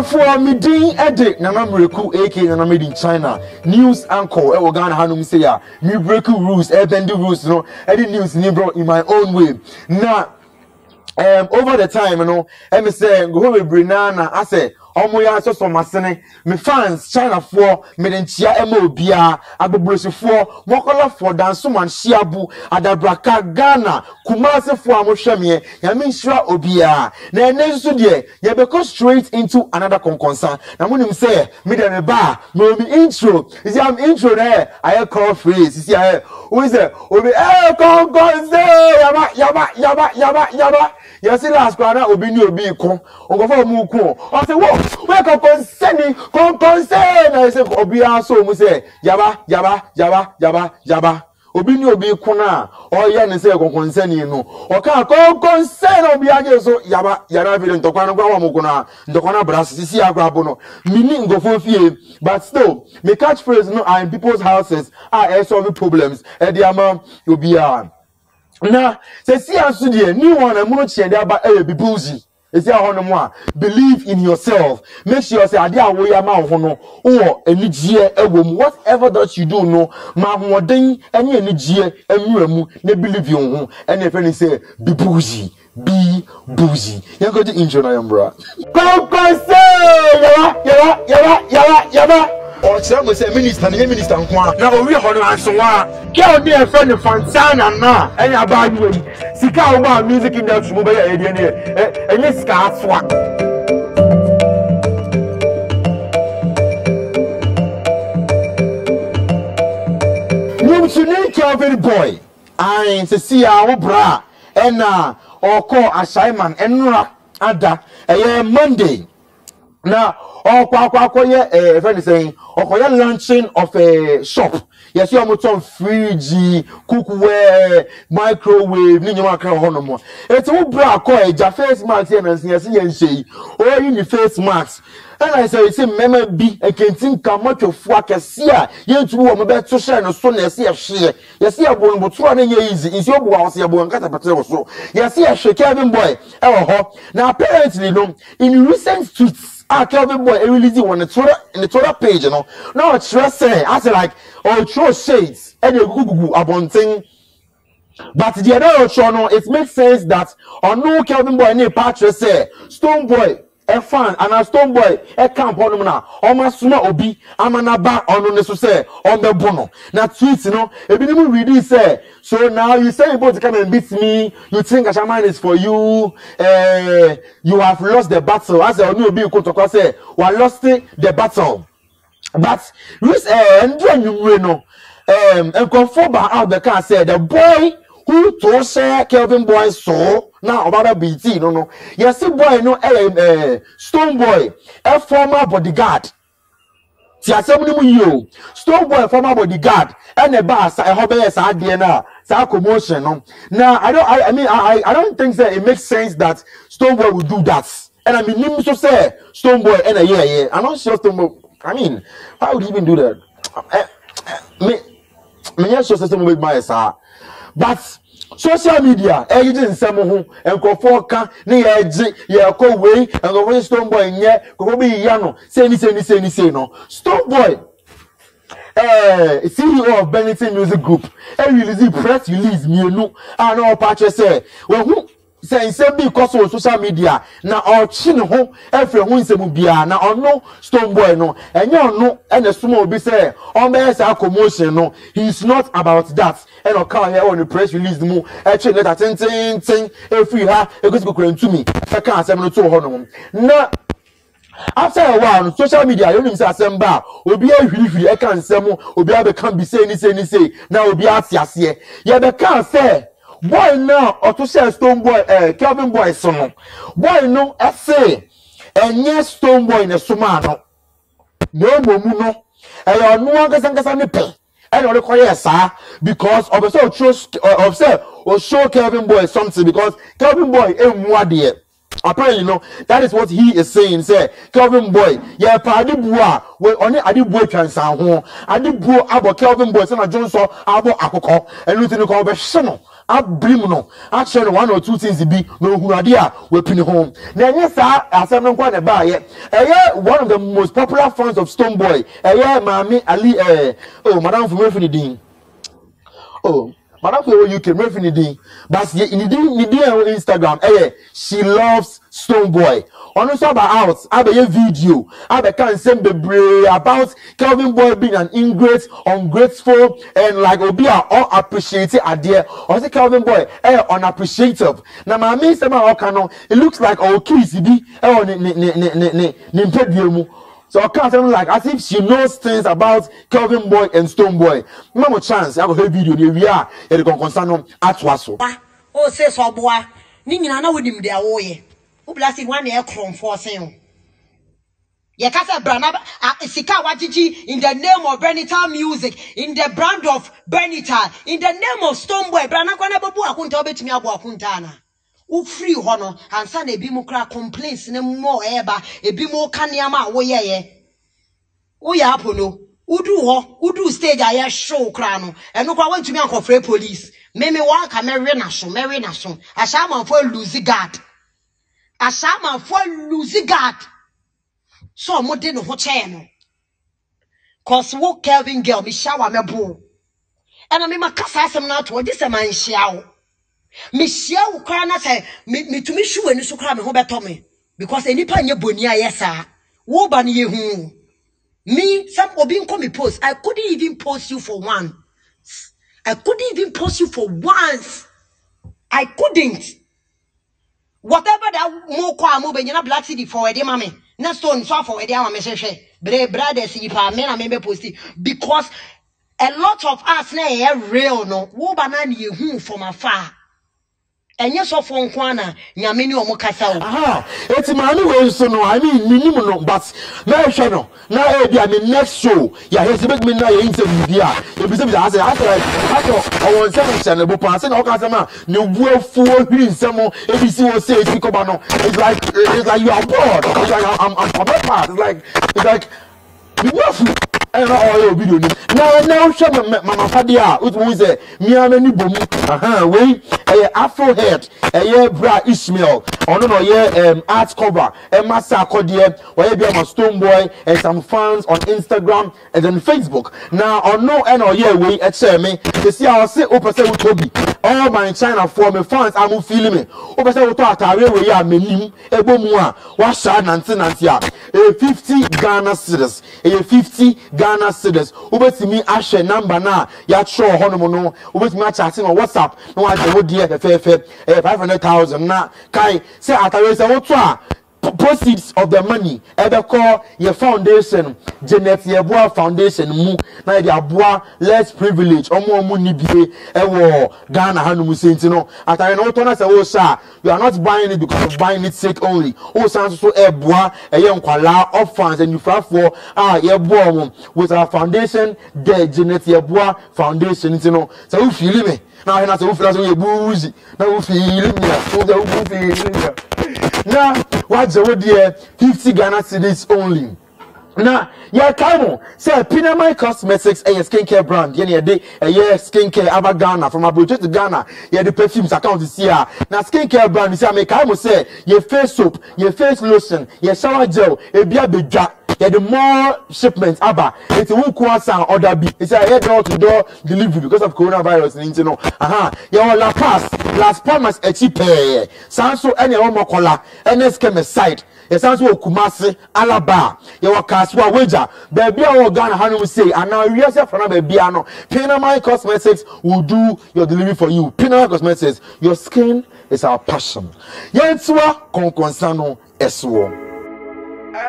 for me din edit Nana Miracle AK Nana made in China news anchor e Ghana hanum say ya me break rules bend the rules no edit news ni bro in my own way now over the time me say go we brinana I say omo ya so masene me fans China for me den chia ema obia agbobrosi for mokola for dance man shiabu adabraka Ghana Kumasi for amohweme ya me nsura obia na enenso de ye be go straight into another concern na monim say me dem ba me intro you see am intro there I call phrase you see who is there obi concern yaba you see last quarter obi ni obi kon ogofo mu kon o say wo we can concern I say obi aso mu say yaba obi ni obi kon a o ye ne say concern no o ka concern obi age so yaba vile ntokwa no gwa mu kon a ntokwa brass sisi agrabo no mini ngofo fie but still me catch phrase no are in people's houses are solving problems e dey am obi a na se si aso de ni won amuno chie de aba e bibuzi esi ahono mo a believe in yourself make sure say ade awo ya ma ho no wo enigye ewom whatever that you do no ma hoden ene enigye emura mu na believe in ho ene fe ni say bibuzi be boozy you go to intro na yambra yaba or some say minister nko na o wi hono anso wa ke o dey friend Fantana na enya ba ni we sika o ba music industry mo be ya e ne enye sika atwa you should Kelvin boy I see our bra and or call assignment enra ada Monday now or friend is saying or launching of a shop yes you are fridge cookware microwave ni nyama kra ho no mo eti wo bra call ja face mask and yes yen sei or you face mask and I say mema bi e kentin kamotwofo akese a yentu wo me be to share no so na yes hye yes ya bo no bo to na nya easy nsi obu wa so ya bo nkata pete wo so yes ya hye Kelvin boy e wo ho now apparently no in recent tweets Kelvin boy release on the Twitter page no trust say I say like throw shades and you gugu abonting but the other show no it makes sense that no Kelvin boy any patch say Stone Boy a fan and a Stone Boy a camp on na o masuma obi amanaba on ne so say on the bono na tweet no ebi nem read say so now you say you both come and beat me you think Ashaman is for you you have lost the battle as onu obi ko say we lost the battle but Andrew no confirm out the car say the boy who to say Kelvin boy so now about BT no yes boy no Stone Boy a former bodyguard ti asem ni mu yo Stone Boy former bodyguard and a boss I hope yes I dey na sa commotion no now I don't think that it makes sense that Stone Boy will do that and I mean him so say Stone Boy and yeah I'm not sure Stone Boy how would he even do that me yes sure Stone Boy my sir but social media you didn't say ho enko ka na ye ko we enko Stone Boy nye ko be ya no say ni no Stone Boy CEO of Benetton Music Group release press release mienu and all patch say we say because on social media na ochi ne ho efre ho nsemu bia na ono Stone Boy no enye ono ene suma obi say on be say commotion no he is not about that and oka here on the press release mu eche letter ten every ha egosi kokura ntumi e kan asem no to ho no na after a while social media you know say assemba obi ahwirihwiri e kan nsem obi abekan bi say ni na obi atiase ye be kan say boy now oto say Stone Boy Kelvin boy so no boy no say enye Stone Boy ne suma no momu no onu ankasa ne pe and only call yes because of so show Kelvin Boy something because Kelvin Boy muade apparently that is what he is saying say Kelvin Boy yeah Adibua we only Adibua transan ho Adibua abo Kelvin Boy say na Johnson abo akoko and you think ko be hye no abrim no actually one or two things be no hunade a we pin home na nye sa asem no kwa na ba ye one of the most popular fans of Stonebwoy Mami Ali madam for me din madam for you can me din but in the Instagram she loves Stonebwoy on so about a video can send the about Kelvin Boy being an ingrate, ungrateful, and like Obia all appreciated idea. Or say Kelvin Boy unappreciative. Now my main it looks like all kids be so I can't tell like as if she knows things about Kelvin Boy and Stonebwoy. No chance I have a video we are at the concern at Waso. Oh, say so boy. Nina na with him there oye. Who blasted 1 year chrome for sale. Yakasa Branaba Sika Wajiji in the name of Bernital music, in the brand of Bernital, in the name of Stonebwoy, Branakwana Babu Akunta Betmi Abu Akuntana. Who free honor and son a bimukra complaints no more eba, a bimo kanyama, wo ye. Oya Apollo, who do stage I show crano, and look, I went to me uncle free police. Meme walk a Mary Nation, a shaman for Lucy God. A shaman for Lucy God. So more than what channel. Cause wo Kelvin girl, me shower me boo. And I mean my casa not what this a man show. Me show crana say me to me shoe and so cram home Tommy. Because any pan your bonia, yes, sir. Wo ban ye who. Me, some obin come me post. I couldn't even post you for one. I couldn't even post you for once. I couldn't. Whatever that more kwa mo be na Black City for the mommy. Na stone so for the mama say brothers if I me post it because a lot of us na real no wo banana ye hu from afar. Enye so for nkwana nyame ni omo kasa o. Aha, eti mani we so no I mean minimum no but na ehwe no na e bia me next show ya hesi be me na ye interview bia e bi se I say I want some channel bo pan say na o ka say ma ne buafu ohiri nsemo e bi si wo say eti ko ba no it's like you are bored it's like I'm part it's like you buafu and all video now show mama fadia we say me amani bomu we afro head bra Ishmael ono no art cover massa akode we be my Stonebwoy and some fans on Instagram and then Facebook now ono we e me they see I say o person we tobi all my China for me fans am feeling me o person we to atare we ya menim ebomu a wa sha nanti a 50 Ghana cedis 50 Ghana cedis ubetimi ahwe number na ya show hono no ubetimi a chat on WhatsApp no wa de wo die fe 500,000 na kai say atare say wo to a proceeds of the money ever call your foundation Janet Yeboah Foundation mu na the aboa less privilege omo ni bie ewo Ghana hanu musenti no atare no to na say wo sha you are not buying it because of buying it sake only o san so eboa nkwala orphans and yufrafo yeboa mo with our foundation the Janet Yeboah Foundation no so we feel me now na say we feel say we boozy now we feel me so the we feel now what's the 50 Ghana cedis only. Now, yeah, Kamo say Pinamai Cosmetics a skincare brand. Yeah, they skincare aba Ghana from Abuja to Ghana. Yeah, the perfumes account this year. Now, skincare brand. You say, I Kamo say your face soap, your face lotion, your shower gel, a beja. Yeah, the more shipments, aba. It's a who order be. It's a door-to-door delivery because of coronavirus. You know, yeah, La Palmas a cheap. Sanso any more color, NSK site. Yes, sounds like Kumasi, Alaba, your Kaswa Wager, baby, our Ghana, how we say, and now we are from baby. Pinamai Cosmetics will do your delivery for you. Pinamai Cosmetics, your skin is our passion. Yenswa, Conconsano, Eswo.